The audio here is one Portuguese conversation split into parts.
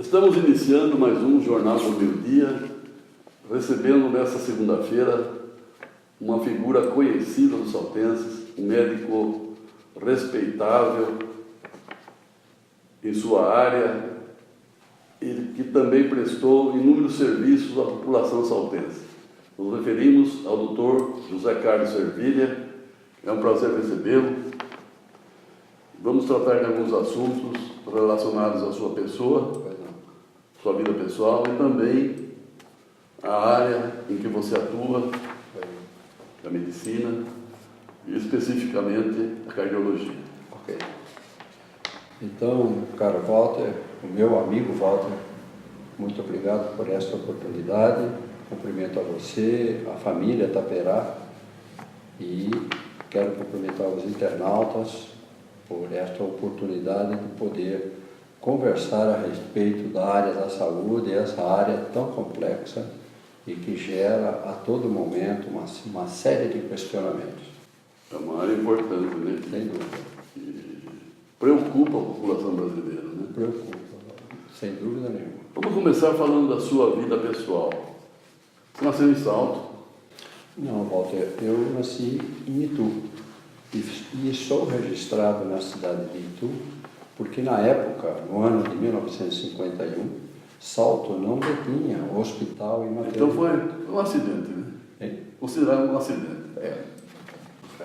Estamos iniciando mais um Jornal do Meio-Dia, recebendo nesta segunda-feira uma figura conhecida dos saltenses, um médico respeitável em sua área e que também prestou inúmeros serviços à população saltense. Nos referimos ao Dr. José Carlos Servilha. É um prazer recebê-lo. Vamos tratar de alguns assuntos relacionados à sua pessoa, sua vida pessoal e também a área em que você atua, a medicina e especificamente a cardiologia. Ok. Então, caro Walter, o meu amigo Walter, muito obrigado por esta oportunidade. Cumprimento a você, a família Taperá e quero cumprimentar os internautas por esta oportunidade de poder conversar a respeito da área da saúde, essa área tão complexa e que gera a todo momento uma série de questionamentos. É uma área importante, né? Sem dúvida. Que preocupa a população brasileira, né? Preocupa, sem dúvida nenhuma. Vamos começar falando da sua vida pessoal. Você nasceu em Salto? Não, Walter, eu nasci em Itu e sou registrado na cidade de Itu porque na época, no ano de 1951, Salto não detinha hospital e maternidade. Então foi um acidente, né? Hein? Considerado um acidente.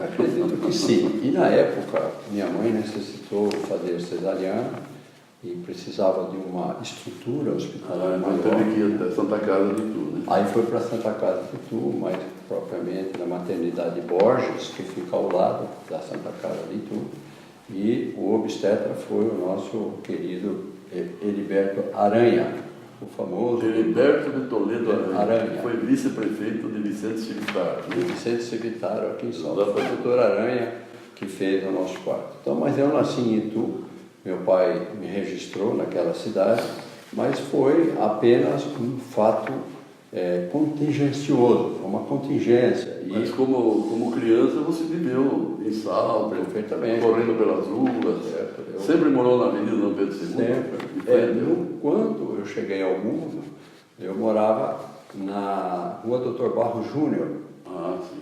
Acredito que sim. E na época, minha mãe necessitou fazer cesariana e precisava de uma estrutura hospitalar maior. Teve que ir até Santa Casa de Itu, né? Aí foi para Santa Casa de Itu, mais propriamente na maternidade Borges, que fica ao lado da Santa Casa de Itu. E o obstetra foi o nosso querido Heriberto Aranha, o famoso... Heriberto de Toledo Aranha, que foi vice-prefeito de Vicente Civitaro. De Vicente Civitaro, aqui em São Paulo. Foi o doutor Aranha que fez o nosso quarto. Então, mas eu nasci em Itu, meu pai me registrou naquela cidade, mas foi apenas um fato contingencioso, uma contingência. Mas como criança você viveu em Salto, perfeitamente, correndo pelas ruas, certo? Sempre morou na Avenida Dom Pedro II? Sempre. Quando eu cheguei ao mundo, eu morava na Rua Doutor Barro Júnior,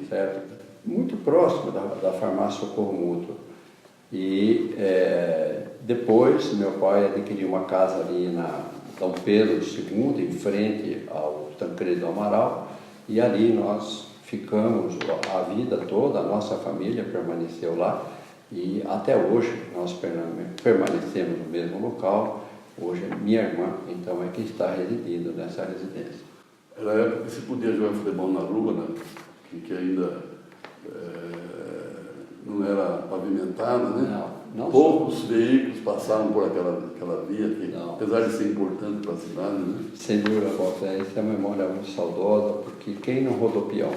certo? Muito próximo da farmácia Socorro Mútuo. E depois meu pai adquiriu uma casa ali na Dom Pedro II, em frente ao Tancredo Amaral, e ali nós ficamos a vida toda, a nossa família permaneceu lá, e até hoje nós permanecemos no mesmo local. Hoje minha irmã, então, é que está residindo nessa residência. Era a época que se podia jogar futebol na rua, né? que ainda não era pavimentada, né? Não Poucos veículos passavam por aquela via, que, apesar de ser importante para a cidade, né? Sem dúvida, Walter, essa é uma memória muito saudosa, porque quem não rodou peão,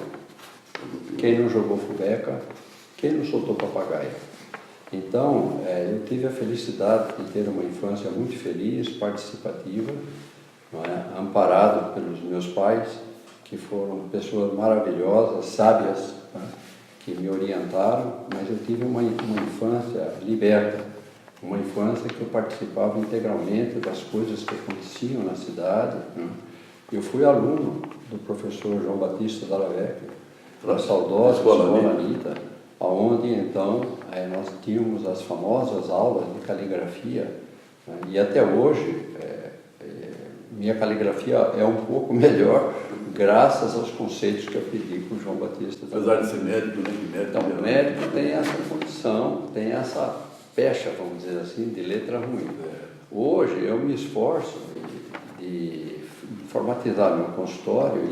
quem não jogou fubeca, quem não soltou papagaio. Então, eu tive a felicidade de ter uma infância muito feliz, participativa, não é? Amparado pelos meus pais, que foram pessoas maravilhosas, sábias, não é? Que me orientaram, mas eu tive uma infância liberta, uma infância que eu participava integralmente das coisas que aconteciam na cidade. Né? Eu fui aluno do professor João Batista Dallavecchia, da saudosa Escola Anitta, onde então nós tínhamos as famosas aulas de caligrafia, né? E até hoje minha caligrafia é um pouco melhor, graças aos conceitos que eu pedi para o João Batista. Apesar de ser médico, né? Então, o médico tem essa condição, tem essa pecha, vamos dizer assim, de letra ruim. Hoje eu me esforço de formatizar meu consultório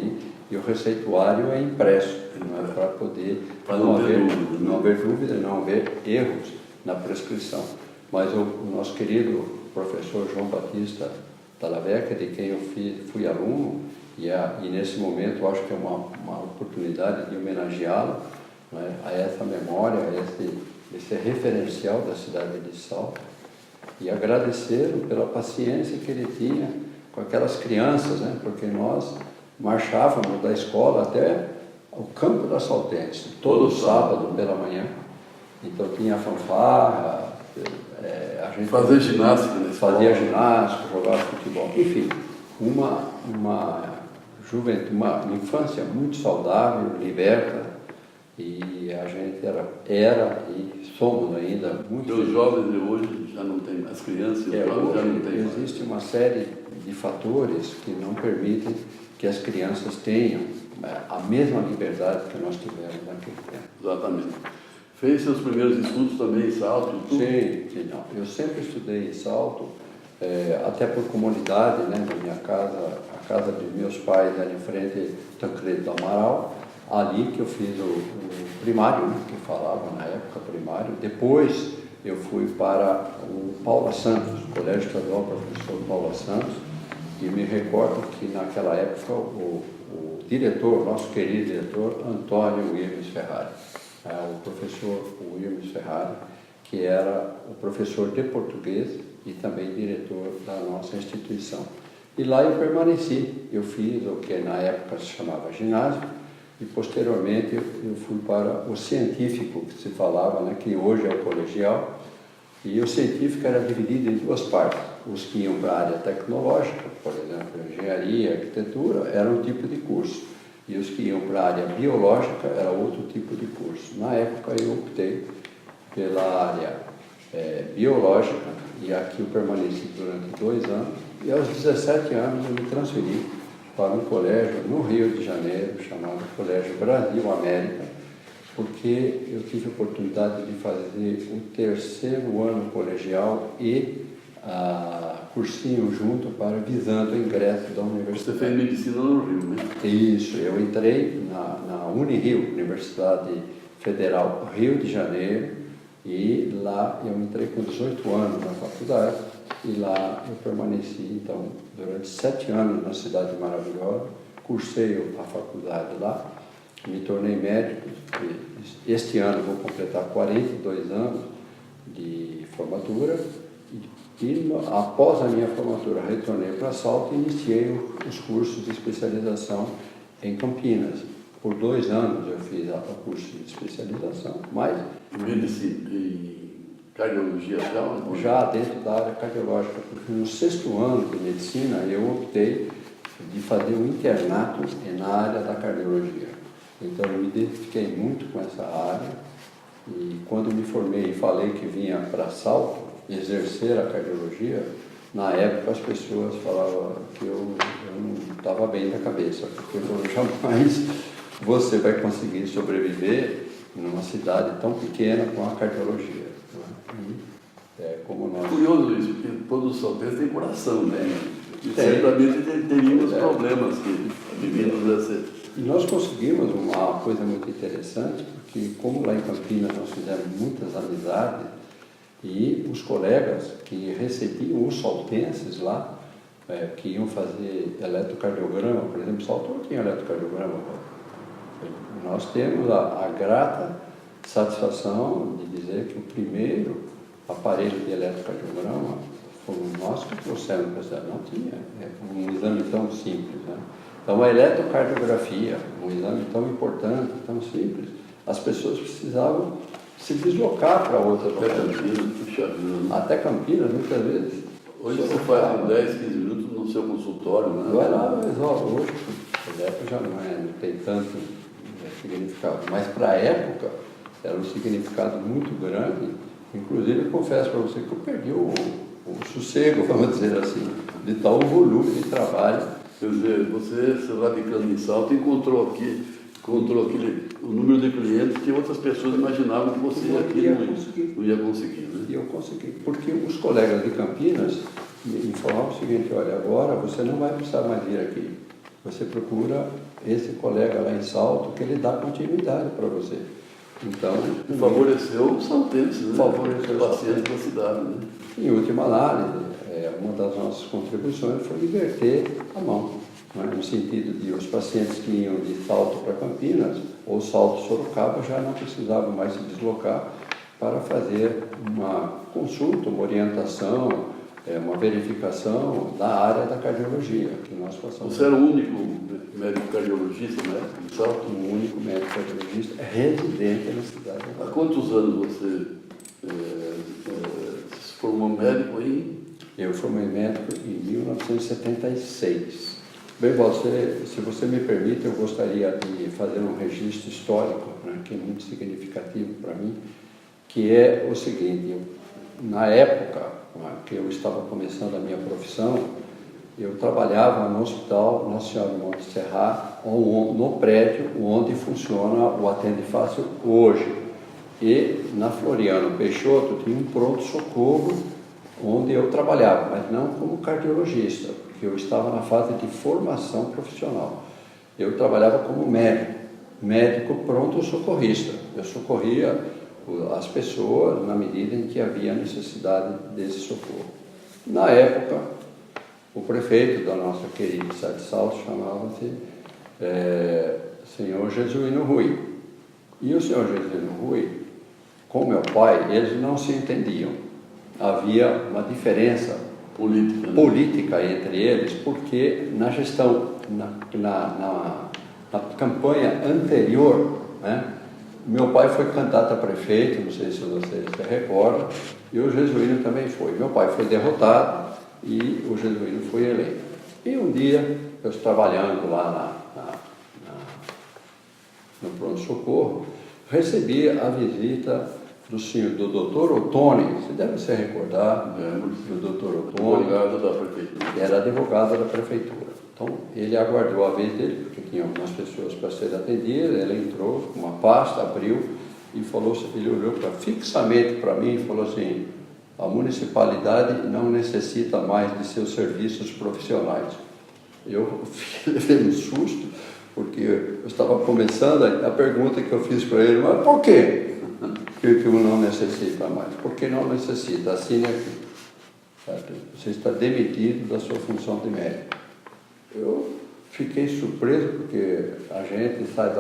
e o receituário é impresso, para poder não haver dúvida, não haver erros na prescrição. Mas o nosso querido professor João Batista Dallavecchia, de quem eu fui aluno, e nesse momento eu acho que é uma oportunidade de homenageá-lo, né, a essa memória, a esse referencial da cidade de Salto, e agradecê-lo pela paciência que ele tinha com aquelas crianças, né, porque nós marchávamos da escola até o campo da Saltense, todo sábado pela manhã. Então tinha fanfarra, A gente fazer ginástica nesse fazia ginástica, jogava futebol, enfim, uma juventude, uma infância muito saudável, liberta, e a gente era e somos ainda muito. Os jovens de hoje já não tem, as crianças e os jovens já não tem mais. Existe uma série de fatores que não permitem que as crianças tenham a mesma liberdade que nós tivemos naquele tempo. Exatamente. Fez seus primeiros estudos também em Salto e tudo? Sim, não. Eu sempre estudei em Salto, até por comunidade, né, da minha casa, a casa dos meus pais era em frente a Tancredo do Amaral, ali que eu fiz o primário, né, que falava na época primário. Depois eu fui para o Paula Santos, o Colégio Estadual Professor Paula Santos, e me recordo que naquela época o diretor, nosso querido diretor, Antônio Wilmes Ferrari, o professor Wilmes Ferrari, que era o professor de português e também diretor da nossa instituição. E lá eu permaneci, eu fiz o que na época se chamava ginásio, e posteriormente eu fui para o científico, que se falava, né, que hoje é o colegial, e o científico era dividido em duas partes. Os que iam para a área tecnológica, por exemplo, engenharia, arquitetura, era um tipo de curso. E os que iam para a área biológica era outro tipo de curso. Na época eu optei pela área biológica, e aqui eu permaneci durante 2 anos, e aos 17 anos eu me transferi para um colégio no Rio de Janeiro, chamado Colégio Brasil América, porque eu tive a oportunidade de fazer o 3º ano colegial e cursinho junto visando o ingresso da universidade. Você fez medicina no Rio, né? Isso, eu entrei na Unirio, Universidade Federal Rio de Janeiro, e lá eu entrei com 18 anos na faculdade, e lá eu permaneci, então, durante 7 anos na cidade maravilhosa, cursei a faculdade lá, me tornei médico, este ano vou completar 42 anos de formatura, e após a minha formatura retornei para Salto e iniciei os cursos de especialização em Campinas. Por 2 anos eu fiz o curso de especialização, mas... Medicina e cardiologia já dentro da área cardiológica, porque no 6º ano de medicina eu optei de fazer um internato na área da cardiologia. Então eu me identifiquei muito com essa área, e quando me formei e falei que vinha para Salto exercer a cardiologia, na época as pessoas falavam que eu não estava bem da cabeça, porque jamais você vai conseguir sobreviver numa cidade tão pequena com a cardiologia. Como nós... É curioso isso, porque todos os saltenses têm coração, né? E certamente teríamos problemas que vivíamos dessa... E nós conseguimos uma coisa muito interessante, porque como lá em Campinas nós fizemos muitas amizades, e os colegas que recebiam os saltenses lá, que iam fazer eletrocardiograma, por exemplo, Salto não tinha eletrocardiograma. Nós temos a grata satisfação de dizer que o primeiro aparelho de eletrocardiograma fomos nós que trouxemos para a cidade. Não tinha, um exame tão simples, né? Então a eletrocardiografia, um exame tão importante, tão simples, as pessoas precisavam se deslocar para outras localidades. Até Campinas, muitas vezes. Hoje você faz 10, 15 minutos no seu consultório, né? Vai lá, mas hoje a época já não tem tanto significado. Mas para a época era um significado muito grande. Inclusive, eu confesso para você que eu perdi o sossego, vamos dizer assim, de tal volume de trabalho. Quer dizer, você, se radicando em Salto, encontrou o número de clientes que outras pessoas imaginavam que você não ia conseguir. Né? E eu consegui, porque os colegas de Campinas me falavam o seguinte: olha, agora você não vai precisar mais vir aqui. Você procura esse colega lá em Salto que ele dá continuidade para você. Então, favoreceu os saltenses, né? Favoreceu os pacientes da cidade. Né? Em última análise, uma das nossas contribuições foi inverter a mão, né? No sentido de os pacientes que iam de Salto para Campinas ou Salto Sorocaba já não precisavam mais se deslocar para fazer uma consulta, uma orientação, uma verificação da área da cardiologia que nós passamos. Você era o único médico cardiologista, né, em Salto? O único médico cardiologista residente na cidade. Há quantos anos você Se formou médico em... Eu formei médico em 1976. Bem, se você me permite, eu gostaria de fazer um registro histórico, né, que é muito significativo para mim, que é o seguinte: na época que eu estava começando a minha profissão, eu trabalhava no Hospital Nacional de Monte Serrat, no prédio onde funciona o Atende Fácil hoje. E na Floriano Peixoto tinha um pronto-socorro onde eu trabalhava, mas não como cardiologista, porque eu estava na fase de formação profissional. Eu trabalhava como médico pronto-socorrista. Eu socorria as pessoas na medida em que havia necessidade desse socorro. Na época, o prefeito da nossa querida cidade de Salto chamava-se senhor Jesuíno Rui. E o senhor Jesuíno Rui, com meu pai, eles não se entendiam. Havia uma diferença política entre eles, porque na gestão, na campanha anterior, né, meu pai foi candidato a prefeito, não sei se vocês se recordam, e o Jesuíno também foi. Meu pai foi derrotado e o Jesuíno foi eleito. E um dia, eu trabalhando lá no pronto-socorro, recebi a visita do doutor Ottoni. Você deve se recordar do doutor Ottoni, que era advogado da prefeitura. Então, ele aguardou a vez dele, porque tinha algumas pessoas para ser atendidas. Ele entrou com uma pasta, abriu e falou, ele olhou fixamente para mim e falou assim: a municipalidade não necessita mais de seus serviços profissionais. Eu levei um susto, porque eu estava começando a pergunta que eu fiz para ele: mas por quê que não necessita mais? Porque não necessita, assine aqui. Você está demitido da sua função de médico. Eu fiquei surpreso, porque a gente sai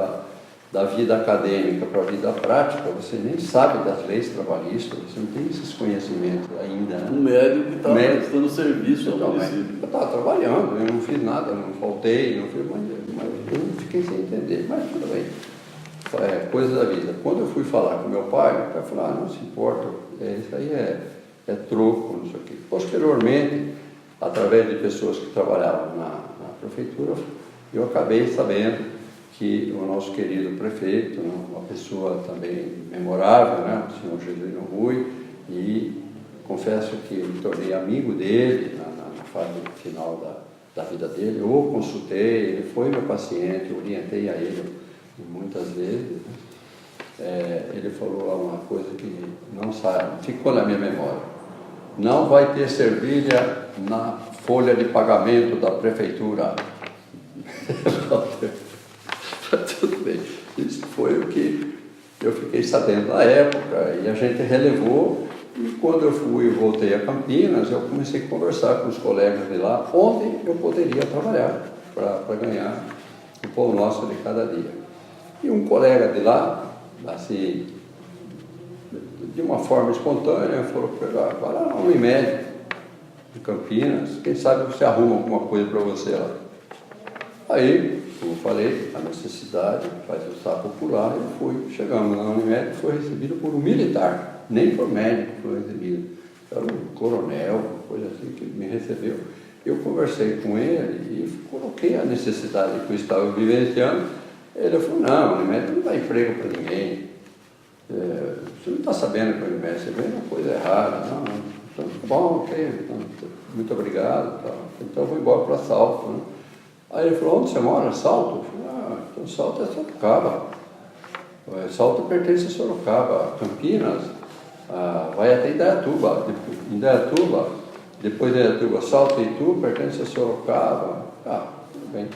da vida acadêmica para a vida prática, você nem sabe das leis trabalhistas, você não tem esses conhecimentos ainda. Né? Um médico que estava prestando serviço ao município. Eu estava trabalhando, eu não fiz nada, não faltei, não fiz, mas eu fiquei sem entender, mas tudo bem. É coisa da vida. Quando eu fui falar com meu pai falou: não se importa, isso aí é troco, não sei o quê. Posteriormente, através de pessoas que trabalhavam na prefeitura, eu acabei sabendo que o nosso querido prefeito, uma pessoa também memorável, né, o senhor Jesuíno Rui, e confesso que me tornei amigo dele na fase final da vida dele. Eu consultei, ele foi meu paciente, orientei a ele muitas vezes. Ele falou lá uma coisa que não sabe, ficou na minha memória: não vai ter servilha na folha de pagamento da prefeitura. Tudo bem, isso foi o que eu fiquei sabendo na época, e a gente relevou. E quando eu voltei a Campinas, eu comecei a conversar com os colegas de lá, onde eu poderia trabalhar para ganhar o pão nosso de cada dia. E um colega de lá, assim, de uma forma espontânea, falou para ele: vai lá na Unimed, em Campinas, quem sabe você arruma alguma coisa para você lá. Aí, como eu falei, a necessidade faz o saco pular, e eu fui. Chegamos na Unimed, foi recebido por um militar, nem por médico foi recebido. Era um coronel, uma coisa assim, que me recebeu. Eu conversei com ele e coloquei a necessidade que eu estava vivenciando. Ele falou: não, a Unimed não dá emprego para ninguém. Você não está sabendo que a Unimed, você vê uma coisa errada. Não, então, bom, ok, então, muito obrigado. Tá. Então eu vou embora para Salto. Né? Aí ele falou: onde você mora? Salto? Eu falei: então Salto é Sorocaba. Salto pertence a Sorocaba. Campinas vai até Indaiatuba. Depois de Indaiatuba, Salto e Itu pertence a Sorocaba. Tudo bem.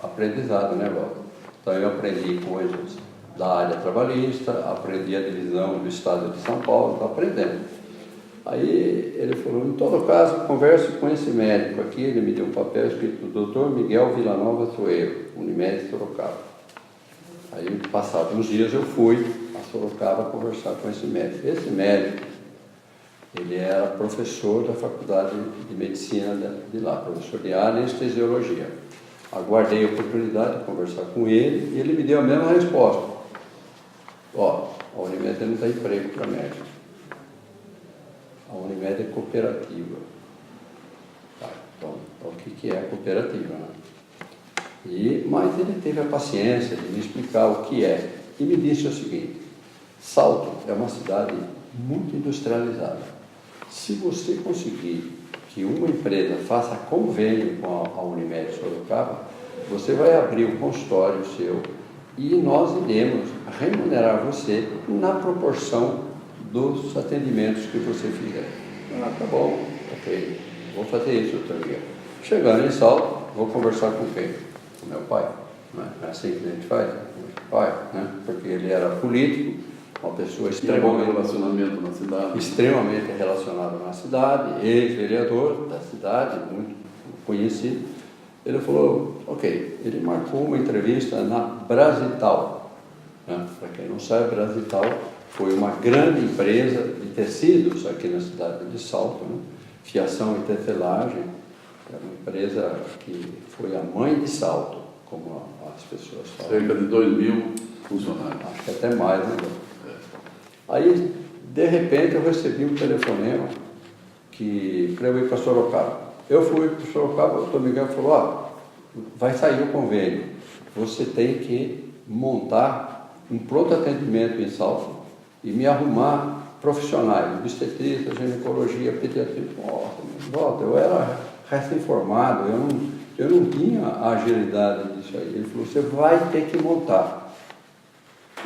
Aprendizado, né, Walter? Então eu aprendi coisas da área trabalhista, aprendi a divisão do estado de São Paulo, estou aprendendo. Aí ele falou: em todo caso, converse com esse médico aqui. Ele me deu um papel escrito: Dr. Miguel Villanova Soeiro, Unimed Sorocaba. Aí, passados uns dias, eu fui a Sorocaba conversar com esse médico. Esse médico, ele era professor da Faculdade de Medicina de lá, professor de anestesiologia. Aguardei a oportunidade de conversar com ele e ele me deu a mesma resposta: a Unimed não dá emprego para médico. Unimed é cooperativa. Tá, então, o que é cooperativa, né? Mas ele teve a paciência de me explicar o que é. E me disse o seguinte: Salto é uma cidade muito industrializada. Se você conseguir que uma empresa faça convênio com a Unimed Sorocaba, você vai abrir um consultório seu e nós iremos remunerar você na proporção dos atendimentos que você fizer. Ah, tá bom, ok, vou fazer isso outro dia. Chegando em Salto, vou conversar com quem? Com meu pai. Não é assim que a gente faz? Com meu pai, né? Porque ele era político, uma pessoa extremamente relacionada na cidade, ex-vereador da cidade, muito conhecido. Ele falou, ok, ele marcou uma entrevista na Brasital. Né? Para quem não sabe, Brasital foi uma grande empresa de tecidos aqui na cidade de Salto, né? Fiação e tecelagem, era uma empresa que foi a mãe de Salto, como as pessoas falam. Cerca de 2.000 funcionários. Acho que até mais, né? Aí, de repente, eu recebi um telefonema para eu ir para Sorocaba. Eu fui para Sorocaba, o doutor Miguel falou, vai sair o convênio, você tem que montar um pronto atendimento em Salto e me arrumar profissionais, obstetrícia, ginecologia, pediatria. Nossa, eu era recém-formado, eu não tinha a agilidade disso aí. Ele falou, você vai ter que montar.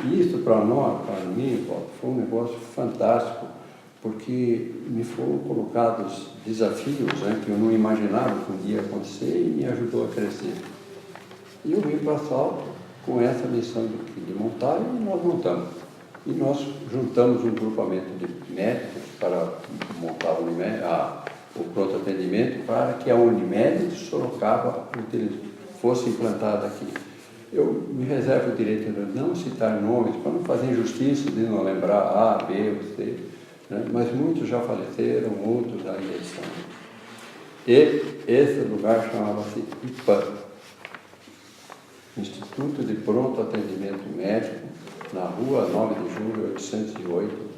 E isso para mim, foi um negócio fantástico, porque me foram colocados desafios, né, que eu não imaginava que um dia ia acontecer e me ajudou a crescer. E eu vim para Salto com essa missão de montar e nós montamos. E nós juntamos um grupamento de médicos para montar o pronto atendimento para que a Unimed de Sorocaba fosse implantada aqui. Eu me reservo o direito de não citar nomes, para não fazer injustiça, de não lembrar A, B ou C, né? Mas muitos já faleceram, outros ainda estão. E esse lugar chamava-se IPAM, Instituto de Pronto Atendimento Médico, na rua 9 de julho, 808,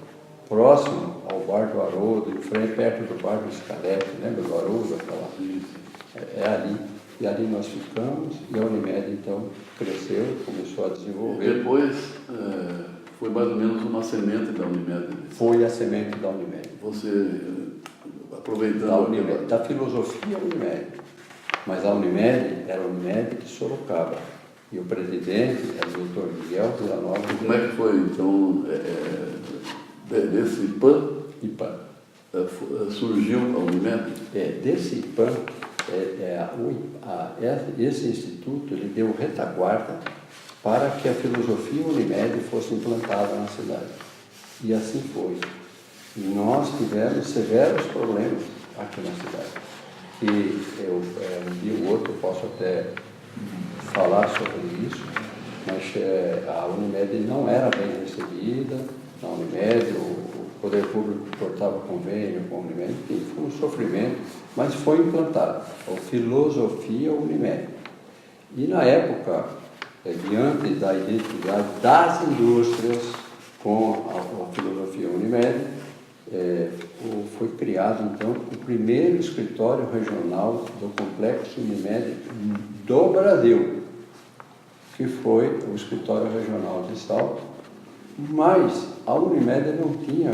próximo ao Bar do Haroldo, em frente, perto do Bar do Escalete, lembra do Haroldo? É ali. E ali nós ficamos, e a Unimed, então, cresceu, começou a desenvolver. E depois, foi mais ou menos uma semente da Unimed. Foi a semente da Unimed. Você, aproveitando... Da filosofia Unimed. Mas a Unimed era a Unimed de Sorocaba. E o presidente era o Dr. Miguel Villanova. Como é que foi, então, desse IPAM, surgiu a Unimed? Desse IPAM, esse instituto ele deu retaguarda para que a filosofia Unimed fosse implantada na cidade. E assim foi. E nós tivemos severos problemas aqui na cidade. Que um dia ou outro eu posso até falar sobre isso, mas a Unimed não era bem recebida, na Unimed o Poder Público cortava convênio com a Unimed, enfim, foi um sofrimento, mas foi implantado a filosofia Unimed. E na época, diante da identidade das indústrias com a filosofia Unimed, foi criado então o primeiro escritório regional do complexo Unimed do Brasil, que foi o escritório regional de Salto, mas a Unimed não tinha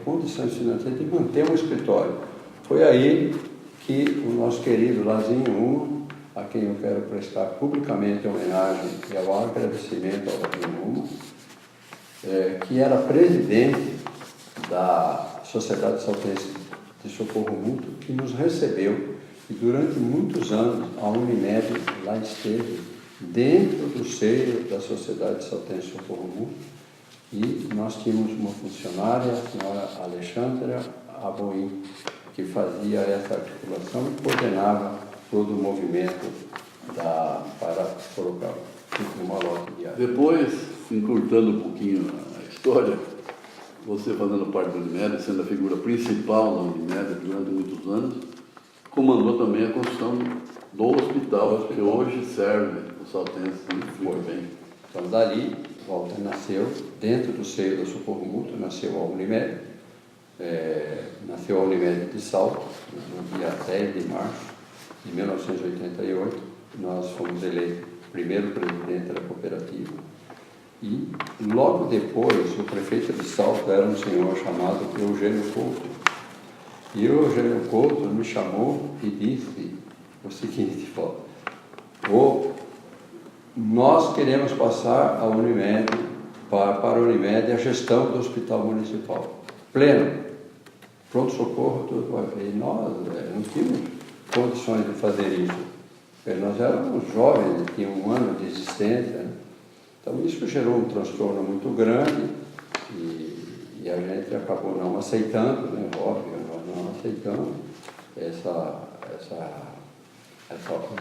condições financeiras de manter um escritório. Foi aí que o nosso querido Lazinho Uma, a quem eu quero prestar publicamente a homenagem e ao agradecimento ao Lazinho Uma, que era presidente da Sociedade Saltense de Socorro Mútuo, que nos recebeu, e durante muitos anos a Unimed lá esteve dentro do seio da Sociedade Saltense de Socorro Mútuo, e nós tínhamos uma funcionária, a senhora Alexandra Aboim, que fazia essa articulação e coordenava todo o movimento para colocar uma lote diária. Depois, encurtando um pouquinho a história, você fazendo parte da Unimed, sendo a figura principal da Unimed durante muitos anos, comandou também a construção do hospital, que hoje serve o saltense muito bem. Então, dali, Walter nasceu, dentro do seio da Socorro Mútuo, nasceu a Unimed, nasceu a Unimed de Salto, no dia 10 de março de 1988. Nós fomos eleitos primeiro presidente da cooperativa. E logo depois, o prefeito de Salto era um senhor chamado Eugênio Couto. E o Eugênio Couto me chamou e disse o seguinte: nós queremos passar a Unimed, para a Unimed a gestão do hospital municipal. Pleno, pronto-socorro, tudo. E nós não tínhamos condições de fazer isso. Porque nós éramos jovens, tínhamos 1 ano de existência, né? Então isso gerou um transtorno muito grande e a gente acabou não aceitando, né? Óbvio, nós não aceitamos essa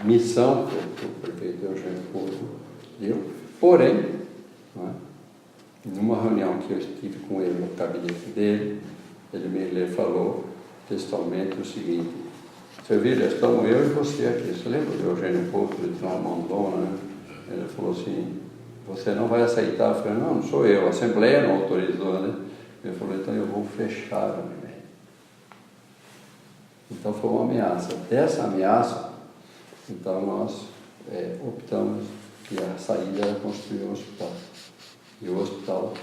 missão que o prefeito Eugênio Couto deu. Porém, né, numa reunião que eu estive com ele no gabinete dele, ele me falou textualmente o seguinte: "Seu Vila, estamos eu e você aqui." Você lembra do Eugênio Couto? Ele tinha uma mãozona, né? Ele falou assim: "Você não vai aceitar?" Eu falei: "Não, não sou eu, a Assembleia não autorizou, né?" Ele falou: "Então eu vou fechar a Unimed." Então foi uma ameaça. Dessa ameaça, então nós optamos que a saída era construir um hospital. E o hospital,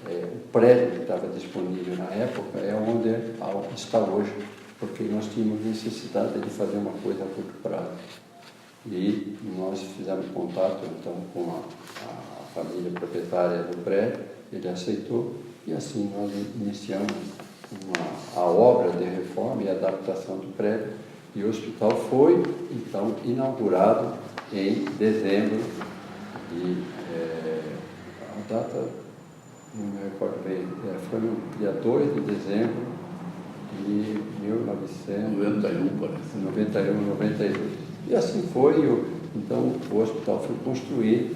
o prédio que estava disponível na época é onde está hoje, porque nós tínhamos necessidade de fazer uma coisa a curto prazo. E nós fizemos contato então com a família proprietária do prédio, ele aceitou, e assim nós iniciamos a obra de reforma e adaptação do prédio, e o hospital foi então inaugurado em dezembro de a data não me recordo bem, foi no dia 2 de dezembro de 1991, parece. 91, 92. E assim foi, então o hospital foi construído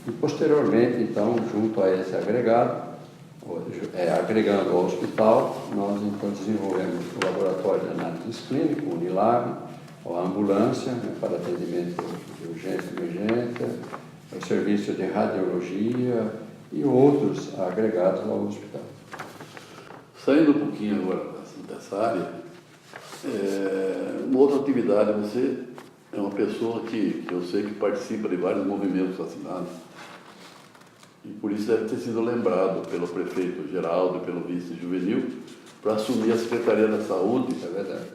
e posteriormente, então, junto a esse agregado, agregando ao hospital, nós então desenvolvemos o laboratório de análises clínicas, o Unilab, a ambulância, né, para atendimento de urgência e emergência, o serviço de radiologia e outros agregados ao hospital. Saindo um pouquinho agora dessa área, uma outra atividade, você é uma pessoa que eu sei que participa de vários movimentos da cidade, e por isso deve ter sido lembrado pelo prefeito Geraldo e pelo vice Juvenil para assumir a Secretaria da Saúde. É verdade.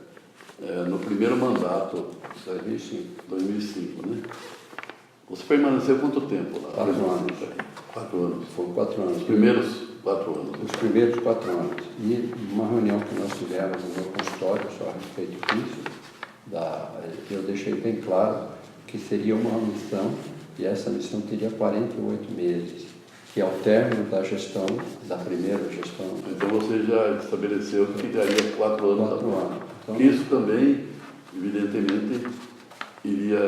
No primeiro mandato, 2005, né? Você permaneceu quanto tempo lá? 4 anos. 4 anos. Foram 4 anos. Os primeiros 4 anos. Os primeiros 4 anos. E uma reunião que nós tivemos no meu consultório só a respeito disso, eu deixei bem claro que seria uma missão, e essa missão teria 48 meses, que é o término da gestão, da primeira gestão. Então você já estabeleceu que ficaria 4 anos. 4 anos. Então, isso também, evidentemente, iria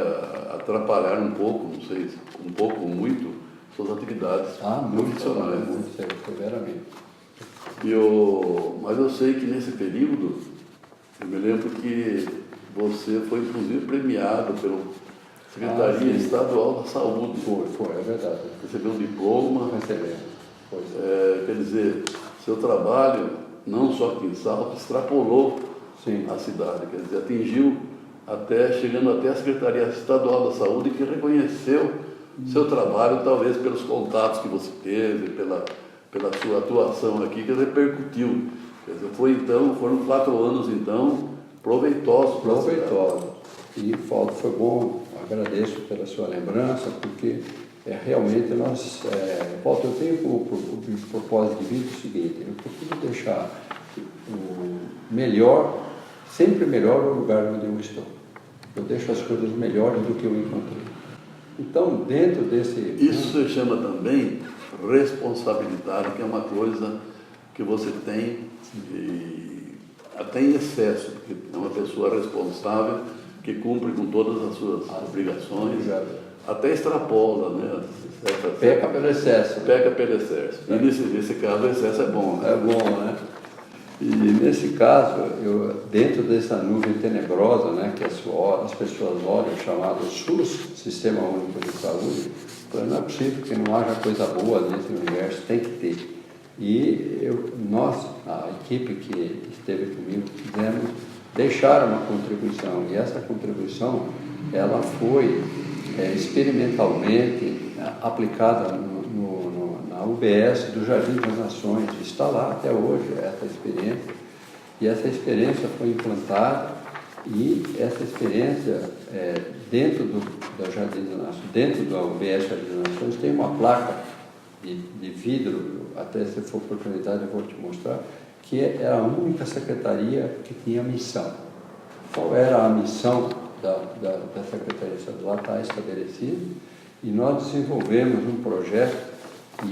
atrapalhar um pouco, não sei, um pouco ou muito, suas atividades profissionais. Muito severamente. Mas eu sei que nesse período, eu me lembro que você foi inclusive premiado pela Secretaria Estadual da Saúde. Foi, é verdade. Recebeu um diploma. Recebeu. Quer dizer, seu trabalho, não só aqui em Salto, extrapolou a cidade, quer dizer, atingiu chegando até a Secretaria Estadual da Saúde, que reconheceu seu trabalho, talvez pelos contatos que você teve, pela sua atuação aqui, que repercutiu. Quer dizer, foram 4 anos, então, proveitosos. Proveitosos. E foi bom, agradeço pela sua lembrança, porque realmente nós, eu tenho o propósito de vida o seguinte: eu procuro deixar o melhor, sempre melhor o lugar onde eu estou. Eu deixo as coisas melhores do que eu encontrei. Então, dentro desse... Isso se chama também responsabilidade, que é uma coisa que você tem até em excesso, porque é uma pessoa responsável que cumpre com todas as suas obrigações, até extrapola, né? Peca pelo excesso. Peca pelo excesso. E nesse caso o excesso é bom, né? É bom, né? E nesse caso, dentro dessa nuvem tenebrosa, né, que as pessoas olham, chamado SUS, Sistema Único de Saúde, não é possível que não haja coisa boa nesse universo, tem que ter. E nós, a equipe que esteve comigo, quisemos deixar uma contribuição, e essa contribuição ela foi experimentalmente aplicada na UBS do Jardim das Nações. Está lá até hoje essa experiência, e essa experiência foi implantada, e essa experiência dentro do Jardim das Nações, dentro da UBS Jardim das Nações, tem uma placa de vidro, até se for oportunidade eu vou te mostrar, que era a única secretaria que tinha missão. Qual era a missão da Secretaria Estadual? Está estabelecida, e nós desenvolvemos um projeto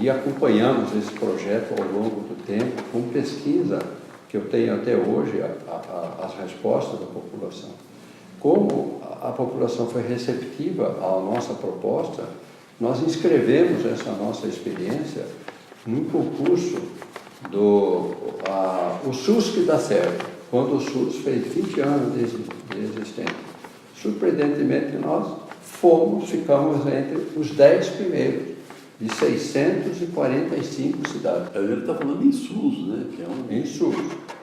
e acompanhamos esse projeto ao longo do tempo, com pesquisa que eu tenho até hoje, as respostas da população. Como a população foi receptiva à nossa proposta, nós inscrevemos essa nossa experiência num concurso o SUS que dá certo, quando o SUS fez 20 anos de existência. Surpreendentemente, nós ficamos entre os 10 primeiros, de 645 cidades. A gente está falando em SUS, né? Em SUS.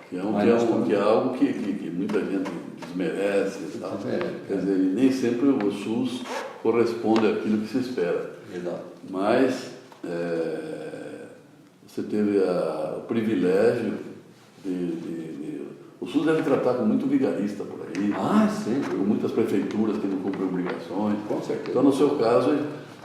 Que é algo que muita gente desmerece e tal. Quer dizer, nem sempre o SUS corresponde àquilo que se espera. Exato. Mas você teve o privilégio o SUS deve tratar com muito vigarista por aí. Sim. Com muitas prefeituras que não cumprem obrigações. Com certeza. Então, no seu caso,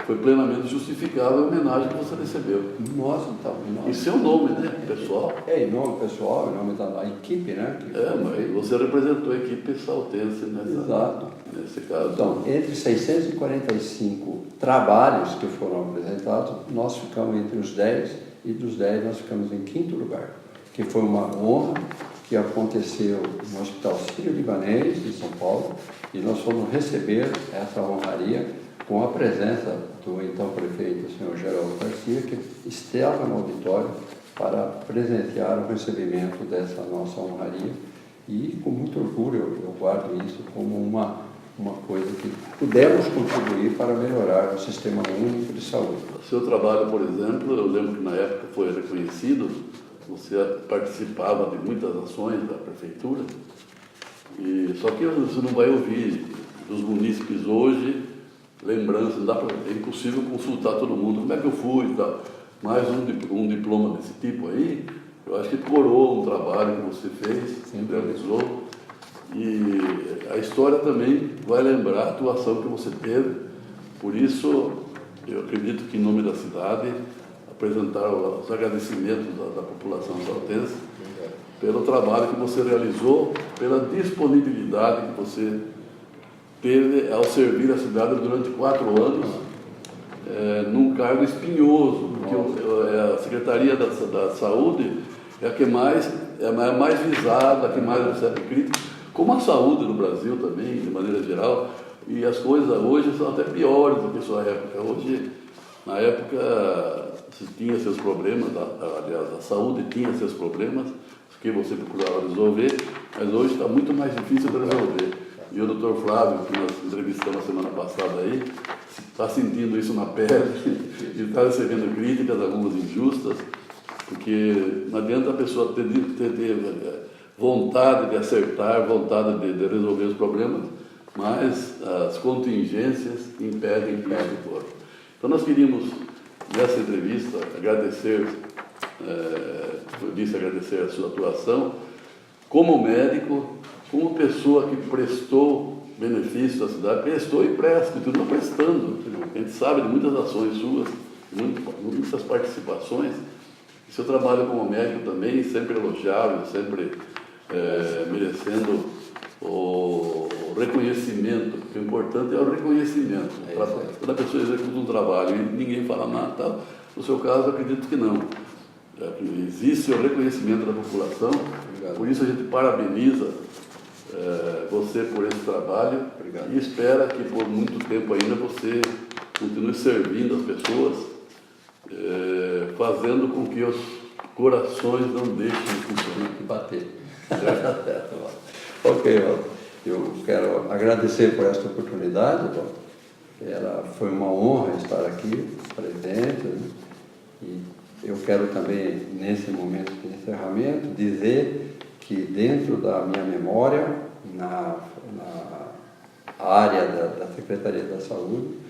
foi plenamente justificável a homenagem que você recebeu. Nossa, então. E seu nome, né, pessoal? Em nome pessoal, em nome da equipe, né? Mas você representou a equipe saltense nesse caso. Então, entre 645 trabalhos que foram apresentados, nós ficamos entre os 10, e dos 10 nós ficamos em 5º lugar, que foi uma honra que aconteceu no Hospital Sírio-Libanês, de São Paulo, e nós fomos receber essa honraria com a presença do então prefeito, o senhor Geraldo Garcia, que estava no auditório para presentear o recebimento dessa nossa honraria, e com muito orgulho eu guardo isso como uma coisa que pudemos contribuir para melhorar o Sistema Único de Saúde. O seu trabalho, por exemplo, eu lembro que na época foi reconhecido, você participava de muitas ações da prefeitura, só que você não vai ouvir dos munícipes hoje lembranças, é impossível consultar todo mundo, como é que eu fui e tal. Mais um diploma desse tipo aí, eu acho que coroou um trabalho que você fez, realizou, e a história também vai lembrar a atuação que você teve. Por isso, eu acredito que, em nome da cidade, apresentar os agradecimentos da população saltense pelo trabalho que você realizou, pela disponibilidade que você teve ao servir a cidade durante 4 anos, num cargo espinhoso, porque a Secretaria da Saúde é a que é mais visada, a que mais recebe crítica, como a saúde no Brasil também, de maneira geral, e as coisas hoje são até piores do que a sua época. Hoje, na época, se tinha seus problemas, aliás, a saúde tinha seus problemas, que você procurava resolver, mas hoje está muito mais difícil de resolver. E o Dr. Flávio, que nós entrevistamos na semana passada aí, está sentindo isso na pele, e está recebendo críticas, algumas injustas, porque não adianta a pessoa ter vontade de acertar, vontade de resolver os problemas, mas as contingências impedem que isso ocorra. Então nós queríamos, nessa entrevista, agradecer a sua atuação como médico, como pessoa que prestou benefício à cidade, prestou e presta, continua prestando. A gente sabe de muitas ações suas, muitas participações. E seu trabalho como médico também, sempre elogiável, sempre merecendo o reconhecimento, porque o importante é o reconhecimento. Quando a pessoa executa um trabalho e ninguém fala nada, tal, no seu caso, eu acredito que não. Existe o reconhecimento da população. Obrigado. Por isso a gente parabeniza você por esse trabalho. Obrigado. E espera que por muito tempo ainda você continue servindo as pessoas, fazendo com que os corações não deixem de funcionar. De bater. Ok, eu quero agradecer por esta oportunidade. Foi uma honra estar aqui presente, né? E eu quero também, nesse momento de encerramento, dizer que dentro da minha memória, na área da Secretaria da Saúde,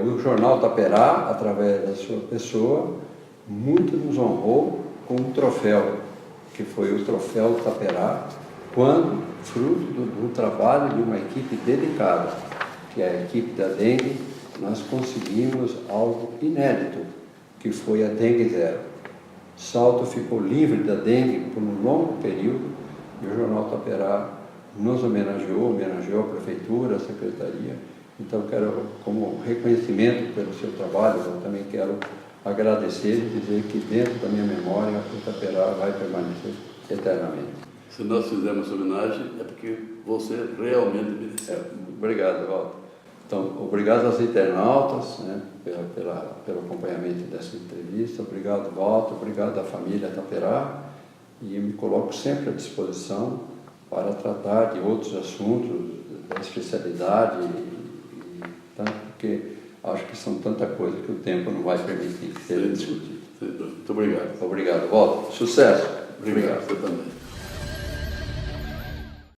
o Jornal Taperá, através da sua pessoa, muito nos honrou com um troféu, que foi o Troféu Taperá, quando, fruto do trabalho de uma equipe dedicada, que é a equipe da dengue, nós conseguimos algo inédito, que foi a dengue zero. Salto ficou livre da dengue por um longo período e o Jornal Taperá nos homenageou a Prefeitura, a Secretaria. Então, quero, como reconhecimento pelo seu trabalho, eu também quero agradecer e dizer que dentro da minha memória o Taperá vai permanecer eternamente. Se nós fizermos homenagem, é porque você realmente mereceu. Obrigado, Walter. Então, obrigado aos internautas, né, pelo acompanhamento dessa entrevista. Obrigado, Walter. Obrigado à família Taperá. E me coloco sempre à disposição para tratar de outros assuntos da especialidade, porque acho que são tanta coisa que o tempo não vai permitir que seja discutido. Muito obrigado. Obrigado, Walter. Sucesso. Obrigado, você também.